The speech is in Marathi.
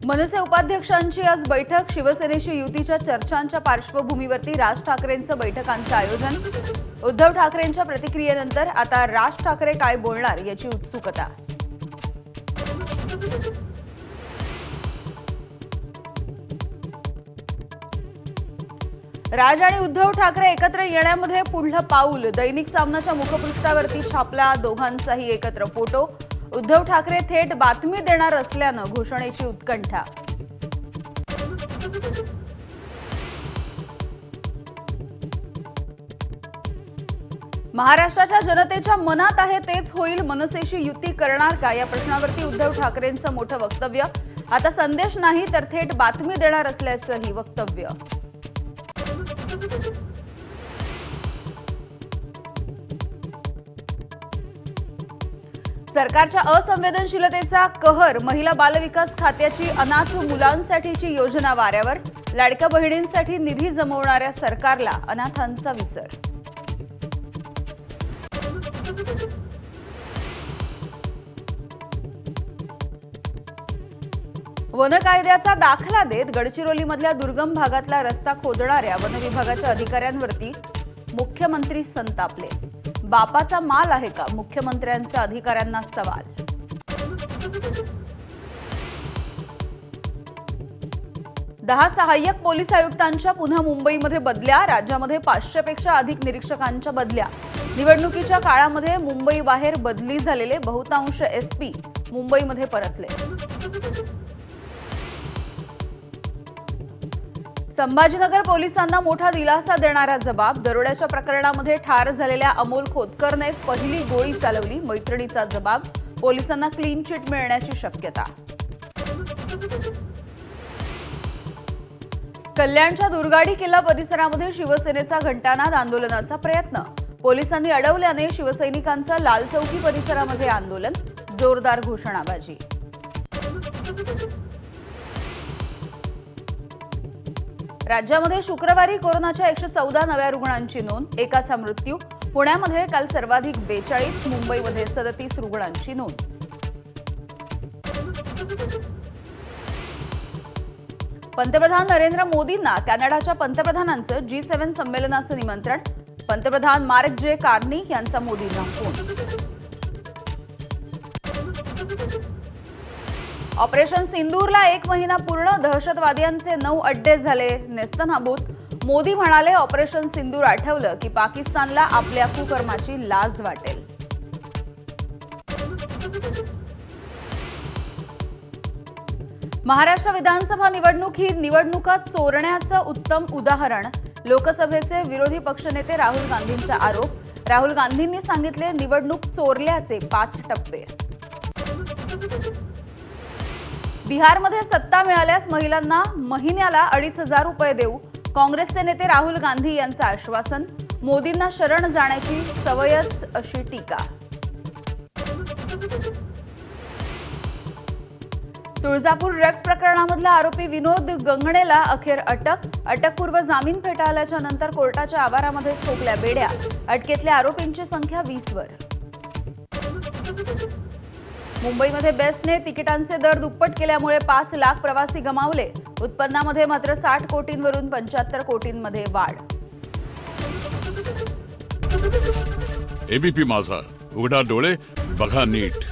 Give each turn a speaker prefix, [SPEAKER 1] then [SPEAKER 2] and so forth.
[SPEAKER 1] मनसे उपाध्यक्षांची आज बैठक। शिवसेनेशी युतीच्या चर्चांच्या पार्श्वभूमीवरती राज ठाकरेंचं बैठकांचं आयोजन। उद्धव ठाकरेंच्या प्रतिक्रियेनंतर आता राज ठाकरे काय बोलणार याची उत्सुकता। राज आणि उद्धव ठाकरे एकत्र येण्यामध्ये पुढलं पाऊल। दैनिक सामनाच्या मुखपृष्ठावरती छापला दोघांचाही एकत्र फोटो। उद्धव ठाकरे थेट बातमी देणार असल्यानं घोषणेची उत्कंठा। महाराष्ट्राच्या जनतेच्या मनात आहे तेच होईल। मनसेशी युती करणार का या प्रश्नावरती उद्धव ठाकरेंचं मोठं वक्तव्य। आता संदेश नाही तर थेट बातमी देणार असल्याचंही वक्तव्य। सरकारच्या असंवेदनशीलतेचा कहर। महिला बालविकास खात्याची अनाथ मुलांसाठीची योजना वाऱ्यावर। लाडक्या बहिणींसाठी निधी जमवणाऱ्या सरकारला अनाथांचा विसर। वन कायद्याचा दाखला देत गडचिरोलीमधल्या दुर्गम भागातला रस्ता खोदणाऱ्या वन विभागाच्या अधिकाऱ्यांवरती मुख्यमंत्री संतापले। बापाचा माल आहे का, मुख्यमंत्र्यांचा अधिकाऱ्यांना सवाल। दहा सहाय्यक पोलीस आयुक्तांच्या पुन्हा मुंबईमध्ये बदल्या। राज्यामध्ये 500 पेक्षा अधिक निरीक्षकांच्या बदल्या। निवडणुकीच्या काळामध्ये मुंबई बाहेर बदली झालेले बहुतांश एसपी मुंबईमध्ये परतले। संभाजीनगर पोलिसांना मोठा दिलासा देणारा जबाब। दरोड्याच्या प्रकरणामध्ये ठार झालेल्या अमोल खोतकरनेच पहिली गोळी चालवली। मैत्रिणीचा जबाब। पोलिसांना क्लीन चिट मिळण्याची शक्यता। कल्याणच्या दुर्गाडी किल्ला परिसरामध्ये शिवसेनेचा घंटानाद। आंदोलनाचा प्रयत्न। पोलिसांनी अडवल्याने शिवसैनिकांचं लाल चौकी परिसरामध्ये आंदोलन। जोरदार घोषणाबाजी। राज्यामध्ये शुक्रवारी कोरोनाच्या 114 नव्या रुग्णांची नोंद। एकाचा मृत्यू। पुण्यामध्ये काल सर्वाधिक 42, मुंबईमध्ये 37 रुग्णांची नोंद। पंतप्रधान नरेंद्र मोदींना कॅनडाच्या पंतप्रधानांचं G7 संमेलनाचं निमंत्रण। पंतप्रधान मार्क जे कार्नी यांचा मोदींना फोन। ऑपरेशन सिंदूरला 1 महिना पूर्ण। दहशतवाद्यांचे 9 अड्डे झाले नेस्तनाबूत। मोदी म्हणाले, ऑपरेशन सिंदूर आठवलं की पाकिस्तानला आपल्या कुकर्माची लाज वाटेल। महाराष्ट्र विधानसभा निवडणूक ही निवडणुका चोरण्याचं उत्तम उदाहरण। लोकसभेचे विरोधी पक्षनेते राहुल गांधींचा आरोप। राहुल गांधींनी सांगितले, निवडणूक चोरल्याचे 5 टप्पे। बिहारमध्ये सत्ता मिळाल्यास महिलांना महिन्याला 2,500 रुपये देऊ। काँग्रेसचे नेते राहुल गांधी यांचं आश्वासन। मोदींना शरण जाण्याची सवयच अशी टीका। तुळजापूर ड्रग्ज प्रकरणामधला आरोपी विनोद गंगणेला अखेर अटक। अटकपूर्व जामीन फेटाळल्याच्या नंतर कोर्टाच्या आवारामध्ये ठोकल्या बेड्या। अटकेतल्या आरोपींची संख्या 20 वर। मुंबईमध्ये बेस्टने तिकिटांचे दर दुप्पट केल्यामुळे 5 लाख प्रवासी गमावले। उत्पन्नामध्ये मात्र 60 कोटींवरून 75 कोटींमध्ये वाढ।
[SPEAKER 2] एबीपी माझा, उघडा डोळे बघा नीट।